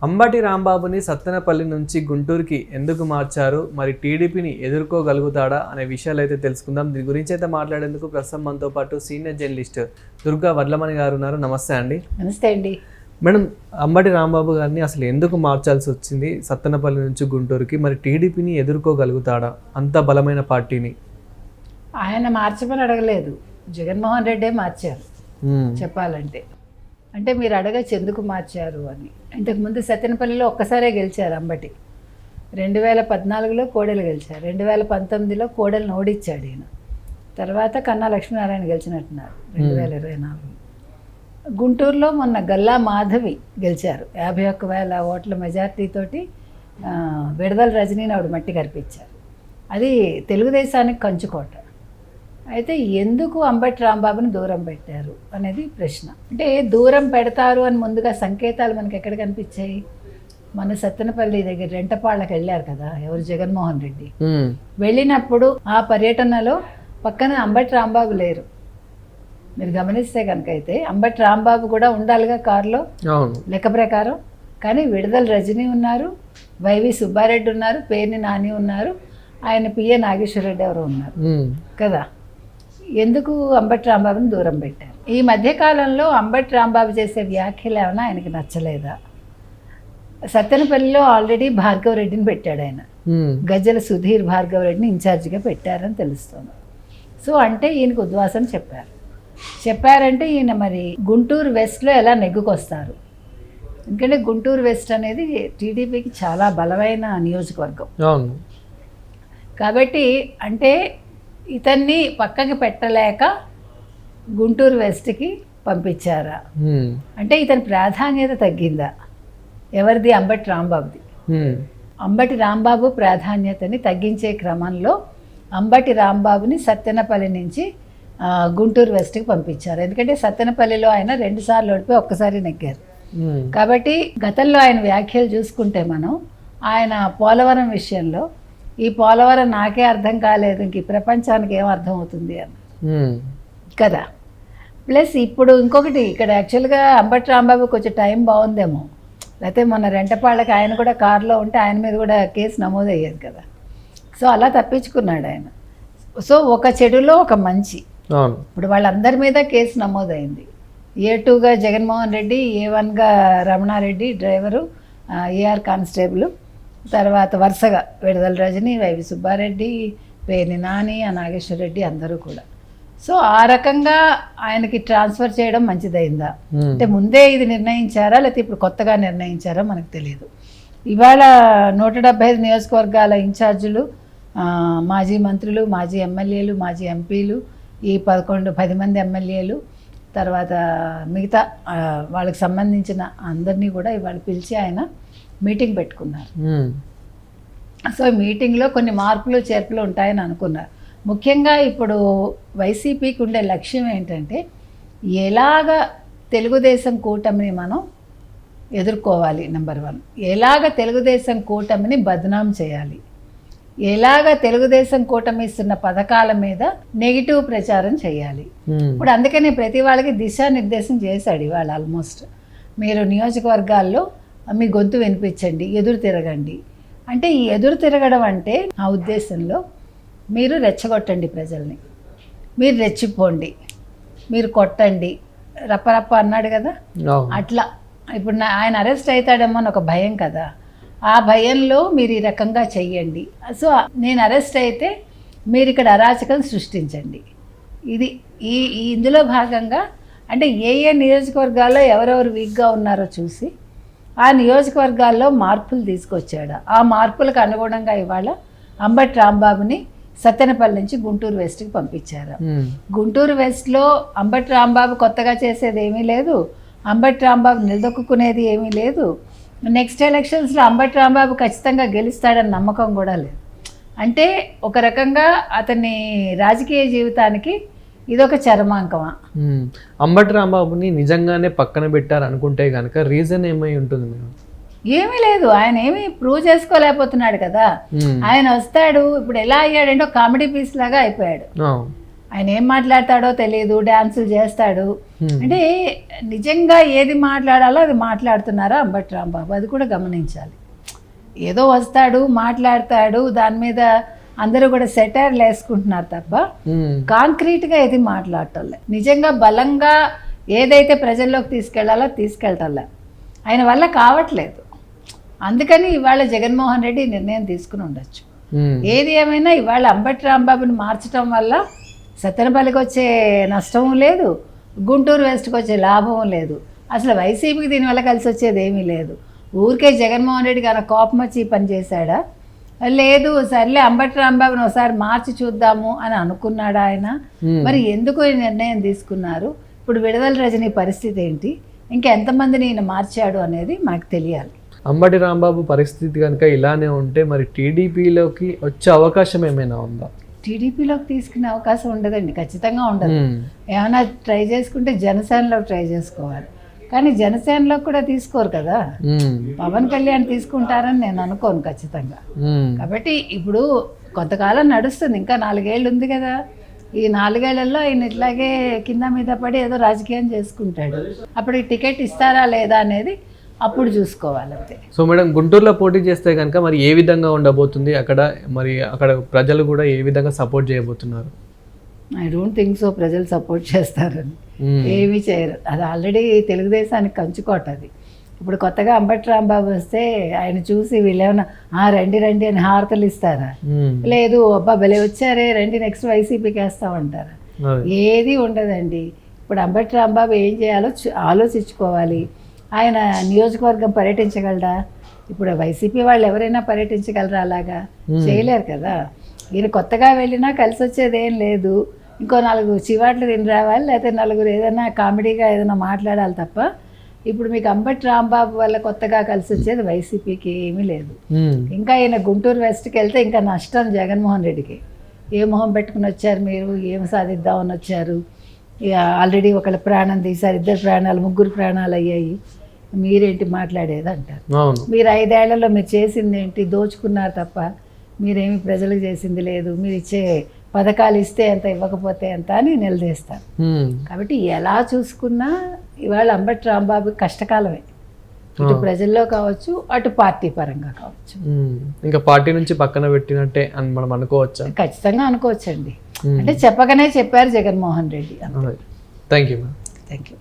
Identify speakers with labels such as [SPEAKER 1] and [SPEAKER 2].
[SPEAKER 1] అంబటి రాంబాబుని సత్తెనపల్లి నుంచి గుంటూరుకి ఎందుకు మార్చారు, మరి టీడీపీని ఎదుర్కోగలుగుతాడా అనే విషయాలు అయితే తెలుసుకుందాం. దీని గురించి అయితే మాట్లాడేందుకు ప్రస్తుతం మనతో పాటు సీనియర్ జర్నలిస్ట్ దుర్గా వడ్లమణి గారు ఉన్నారు. నమస్తే అండి.
[SPEAKER 2] నమస్తే అండి.
[SPEAKER 1] మేడం, అంబటి రాంబాబు గారిని అసలు ఎందుకు మార్చాల్సి వచ్చింది సత్తెనపల్లి నుంచి గుంటూరుకి? మరి టీడీపీని ఎదుర్కోగలుగుతాడా అంత బలమైన పార్టీని?
[SPEAKER 2] ఆయన మార్చమని అడగలేదు, జగన్మోహన్ రెడ్డే మార్చారు చెప్పాలంటే. అంటే మీరు అడగచ్చు ఎందుకు మార్చారు అని. ఇంతకుముందు సత్తెనపల్లిలో ఒక్కసారే గెలిచారు అంబటి. 2014లో కోడెలు గెలిచారు, 2019లో కోడెలను ఓడించాడు ఈయన. తర్వాత కన్నా లక్ష్మీనారాయణ గెలిచినట్టున్నారు 2024. గుంటూరులో మొన్న గల్లా మాధవి గెలిచారు 51,000 ఓట్ల మెజార్టీతోటి. విడదల రజనీని ఆవిడ మట్టి కనిపించారు. అది తెలుగుదేశానికి కంచుకోట. అయితే ఎందుకు అంబటి రాంబాబుని దూరం పెట్టారు అనేది ప్రశ్న. అంటే దూరం పెడతారు అని ముందుగా సంకేతాలు మనకి ఎక్కడ కనిపించాయి? మన సత్తెనపల్లి దగ్గర రెంటపాళ్ళకి వెళ్ళారు కదా ఎవరు, జగన్మోహన్ రెడ్డి. వెళ్ళినప్పుడు ఆ పర్యటనలో పక్కన అంబటి రాంబాబు లేరు. మీరు గమనిస్తే కనుక అయితే అంబటి రాంబాబు కూడా ఉండాలిగా కారులో లెక్క ప్రకారం. కానీ విడుదల రజనీ ఉన్నారు, వైవి సుబ్బారెడ్డి ఉన్నారు, పేర్ని నాని ఉన్నారు, ఆయన పిఏ నాగేశ్వరరెడ్డి ఎవరు ఉన్నారు కదా. ఎందుకు అంబటి రాంబాబుని దూరం పెట్టారు? ఈ మధ్యకాలంలో అంబటి రాంబాబు చేసే వ్యాఖ్యలు ఏమైనా ఆయనకి నచ్చలేదా? సత్తెనపల్లిలో ఆల్రెడీ భార్గవ రెడ్డిని పెట్టాడు ఆయన. గజ్జల సుధీర్ భార్గవ రెడ్డిని ఇన్ఛార్జిగా పెట్టారని తెలుస్తుంది. సో అంటే ఈయనకు ఉద్వాసం చెప్పారంటే ఈయన మరి గుంటూరు వెస్ట్లో ఎలా నెగ్గుకొస్తారు? ఎందుకంటే గుంటూరు వెస్ట్ అనేది టీడీపీకి చాలా బలమైన నియోజకవర్గం కాబట్టి. అంటే ఇతన్ని పక్కకి పెట్టలేక గుంటూరు వెస్ట్కి పంపించారా? అంటే ఇతని ప్రాధాన్యత తగ్గిందా? ఎవరిది? అంబటి రాంబాబుది. అంబటి రాంబాబు ప్రాధాన్యతని తగ్గించే క్రమంలో అంబటి రాంబాబుని సత్తెనపల్లి నుంచి గుంటూరు వెస్ట్కి పంపించారు. ఎందుకంటే సత్తెనపల్లిలో ఆయన 2 సార్లు ఓడిపోయి ఒక్కసారి నెగ్గారు. కాబట్టి గతంలో ఆయన వ్యాఖ్యలు చూసుకుంటే మనం, ఆయన పోలవరం విషయంలో ఈ పోలవరం నాకే అర్థం కాలేదు, ఇంక ఈ ప్రపంచానికి ఏం అర్థం అవుతుంది అని కదా. ప్లస్ ఇప్పుడు ఇంకొకటి ఇక్కడ యాక్చువల్గా అంబటి రాంబాబు కొంచెం టైం బాగుందేమో, లేకపోతే మొన్న రెంటపాళ్ళకి ఆయన కూడా కారులో ఉంటే ఆయన మీద కూడా కేసు నమోదయ్యేది కదా. సో అలా తప్పించుకున్నాడు ఆయన. సో ఒక చెడులో ఒక మంచి. ఇప్పుడు వాళ్ళందరి మీద కేసు నమోదైంది. A2గా జగన్మోహన్ రెడ్డి, A1గా రమణారెడ్డి డ్రైవరు, AR కానిస్టేబుల్, తర్వాత వరుసగా విడుదల రజని, వైవి సుబ్బారెడ్డి, పేర్ని నాని, నాగేశ్వరరెడ్డి అందరూ కూడా. సో ఆ రకంగా ఆయనకి ట్రాన్స్ఫర్ చేయడం మంచిదైందా? అంటే ముందే ఇది నిర్ణయించారా లేకపోతే ఇప్పుడు కొత్తగా నిర్ణయించారా మనకు తెలియదు. ఇవాళ 175 నియోజకవర్గాల ఇన్ఛార్జీలు, మాజీ మంత్రులు, మాజీ ఎమ్మెల్యేలు, మాజీ ఎంపీలు, ఈ 10 మంది ఎమ్మెల్యేలు, తర్వాత మిగతా వాళ్ళకి సంబంధించిన అందరినీ కూడా ఇవాళ పిలిచి ఆయన మీటింగ్ పెట్టుకున్నారు. సో మీటింగ్లో కొన్ని మార్పులు చేర్పులు ఉంటాయని అనుకున్నారు. ముఖ్యంగా ఇప్పుడు వైసీపీకి ఉండే లక్ష్యం ఏంటంటే ఎలాగ తెలుగుదేశం కూటమిని మనం ఎదుర్కోవాలి, నెంబర్ 1. ఎలాగ తెలుగుదేశం కూటమిని బదనాం చేయాలి, ఎలాగ తెలుగుదేశం కూటమి ఇస్తున్న పథకాల మీద నెగిటివ్ ప్రచారం చేయాలి. ఇప్పుడు అందుకని ప్రతి వాళ్ళకి దిశానిర్దేశం చేశాడు ఇవాళ. ఆల్మోస్ట్ మీరు నియోజకవర్గాల్లో మీ గొంతు వినిపించండి, ఎదురు తిరగండి. అంటే ఈ ఎదురు తిరగడం అంటే నా ఉద్దేశంలో మీరు రెచ్చగొట్టండి ప్రజల్ని, మీరు రెచ్చిపోండి, మీరు కొట్టండి, రప్పరప్ప అన్నాడు కదా అట్లా. ఇప్పుడు ఆయన అరెస్ట్ అవుతాడేమో అని ఒక భయం కదా, ఆ భయంలో మీరు ఈ రకంగా చెయ్యండి. సో నేను అరెస్ట్ అయితే మీరు ఇక్కడ అరాచకం సృష్టించండి. ఇది ఇందులో భాగంగా అంటే ఏ నియోజకవర్గాల్లో ఎవరెవరు వీక్గా ఉన్నారో చూసి ఆ నియోజకవర్గాల్లో మార్పులు తీసుకొచ్చాడు. ఆ మార్పులకు అనుగుణంగా ఇవాళ అంబటి రాంబాబుని సత్తెనపల్లి నుంచి గుంటూరు వెస్ట్కి పంపించారు. గుంటూరు వెస్ట్లో అంబటి రాంబాబు కొత్తగా చేసేది ఏమీ లేదు, అంబటి రాంబాబు నిలదొక్కునేది ఏమీ లేదు. నెక్స్ట్ ఎలక్షన్స్లో అంబటి రాంబాబు ఖచ్చితంగా గెలుస్తాడని నమ్మకం కూడా లేదు. అంటే ఒక రకంగా అతని రాజకీయ జీవితానికి ఇదొక చరమాంకమా?
[SPEAKER 1] అంబటి రాంబాబుని నిజంగానే పక్కన పెట్టారు అనుకుంటే కనుక రీజన్ ఏమై ఉంటుంది?
[SPEAKER 2] ఏమీ లేదు, ఆయన ఏమీ ప్రూవ్ చేసుకోలేకపోతున్నాడు కదా. ఆయన వస్తాడు, ఇప్పుడు ఎలా అయ్యాడంటే కామెడీ పీస్ లాగా అయిపోయాడు. ఆయన ఏం మాట్లాడతాడో తెలియదు, డ్యాన్సులు చేస్తాడు. అంటే నిజంగా ఏది మాట్లాడాలో అది మాట్లాడుతున్నారా అంబటి రాంబాబు, అది కూడా గమనించాలి. ఏదో వస్తాడు, మాట్లాడతాడు, దాని మీద అందరూ కూడా సెటైర్లు వేసుకుంటున్నారు తప్ప కాంక్రీట్గా ఏది మాట్లాడటంలే. నిజంగా బలంగా ఏదైతే ప్రజల్లోకి తీసుకెళ్లాలో తీసుకెళ్ళటంలే, ఆయన వల్ల కావట్లేదు. అందుకని ఇవాళ జగన్మోహన్ రెడ్డి నిర్ణయం తీసుకుని ఉండొచ్చు. ఏది ఏమైనా ఇవాళ అంబటి రాంబాబుని మార్చడం వల్ల సత్తెనపల్లికి వచ్చే నష్టము లేదు, గుంటూరు వెస్ట్కి వచ్చే లాభము లేదు, అసలు వైసీపీకి దీనివల్ల కలిసి వచ్చేది ఏమీ లేదు. ఊరికే జగన్మోహన్ రెడ్డి గారు కోపం వచ్చి పని చేశాడా? లేదు, సర్లే అంబటి రాంబాబుని ఒకసారి మార్చి చూద్దాము అని అనుకున్నాడా ఆయన? మరి ఎందుకు ఈ నిర్ణయం తీసుకున్నారు? ఇప్పుడు విడుదల రజనీ పరిస్థితి ఏంటి, ఇంకెంతమందిని ఈయన మార్చాడు అనేది మాకు తెలియాలి.
[SPEAKER 1] అంబటి రాంబాబు పరిస్థితి కనుక ఇలానే ఉంటే మరి టీడీపీలోకి వచ్చే అవకాశం ఏమైనా ఉందా?
[SPEAKER 2] టీడీపీలోకి తీసుకునే అవకాశం ఉండదండి, ఖచ్చితంగా ఉండదు. ఏమైనా ట్రై చేసుకుంటే జనసేనలో ట్రై చేసుకోవాలి, కానీ జనసేనలో కూడా తీసుకోరు కదా. పవన్ కళ్యాణ్ తీసుకుంటారని నేను అనుకోను ఖచ్చితంగా. కాబట్టి ఇప్పుడు కొంతకాలం నడుస్తుంది, ఇంకా 4 ఏళ్ళు ఉంది కదా. ఈ 4 ఏళ్లలో ఆయన ఇట్లాగే కింద మీద పడి ఏదో రాజకీయం చేసుకుంటాడు. అప్పుడు ఈ టికెట్ ఇస్తారా లేదా అనేది అప్పుడు చూసుకోవాలి అంతే.
[SPEAKER 1] సో మేడం, గుంటూరులో పోటీ చేస్తే కనుక మరి ఏ విధంగా ఉండబోతుంది అక్కడ, మరి అక్కడ ప్రజలు కూడా ఏ విధంగా సపోర్ట్ చేయబోతున్నారు?
[SPEAKER 2] ఐ డోంట్ థింక్ సో ప్రజలు సపోర్ట్ చేస్తారని. ఏమీ చేయరు, అది ఆల్రెడీ తెలుగుదేశానికి కంచుకోట. అది ఇప్పుడు కొత్తగా అంబటి రాంబాబు వస్తే ఆయన చూసి వీళ్ళేమన్నా రండి రండి అని హారతలు ఇస్తారా? లేదు, అబ్బా భలే వచ్చారే రండి నెక్స్ట్ వైసీపీకి వేస్తామంటారా? ఏది ఉండదండి. ఇప్పుడు అంబటి రాంబాబు ఏం చేయాలో ఆలోచించుకోవాలి. ఆయన నియోజకవర్గం పర్యటించగలరా? ఇప్పుడు వైసీపీ వాళ్ళు ఎవరైనా పర్యటించగలరా? అలాగా చేయలేరు కదా. ఈయన కొత్తగా వెళ్ళినా కలిసి వచ్చేది ఏం లేదు. ఇంకో 4 చివాట్లు తిని రావాలి, లేకపోతే 4 ఏదైనా కామెడీగా ఏదైనా మాట్లాడాలి తప్ప ఇప్పుడు మీకు అంబటి రాంబాబు వల్ల కొత్తగా కలిసి వచ్చేది వైసీపీకి ఏమీ లేదు. ఇంకా ఈయన గుంటూరు వెస్ట్కి వెళ్తే ఇంకా నష్టం జగన్మోహన్ రెడ్డికి. ఏ మొహం పెట్టుకుని వచ్చారు మీరు, ఏం సాధిద్దామని వచ్చారు? ఆల్రెడీ ఒకళ్ళ ప్రాణం తీశారు, 2 ప్రాణాలు 3 ప్రాణాలు అయ్యాయి, మీరేంటి మాట్లాడేది అంటారు. మీరు 5 ఏళ్లలో మీరు చేసింది ఏంటి? దోచుకున్నారు తప్ప మీరేమి ప్రజలకు చేసింది లేదు. మీరు ఇచ్చే పథకాలు ఇస్తే ఎంత, ఇవ్వకపోతే ఎంత అని నిలదీస్తారు. కాబట్టి ఎలా చూసుకున్నా ఇవాళ అంబటి రాంబాబు కష్టకాలమే, ఇటు ప్రజల్లో కావచ్చు, అటు పార్టీ పరంగా కావచ్చు.
[SPEAKER 1] ఇంకా పార్టీ నుంచి పక్కన పెట్టినట్టే అని మనం అనుకోవచ్చా?
[SPEAKER 2] ఖచ్చితంగా అనుకోవచ్చండి. అంటే చెప్పగానే చెప్పారు Jaganmohan Reddy.
[SPEAKER 1] Thank you.
[SPEAKER 2] Thank you.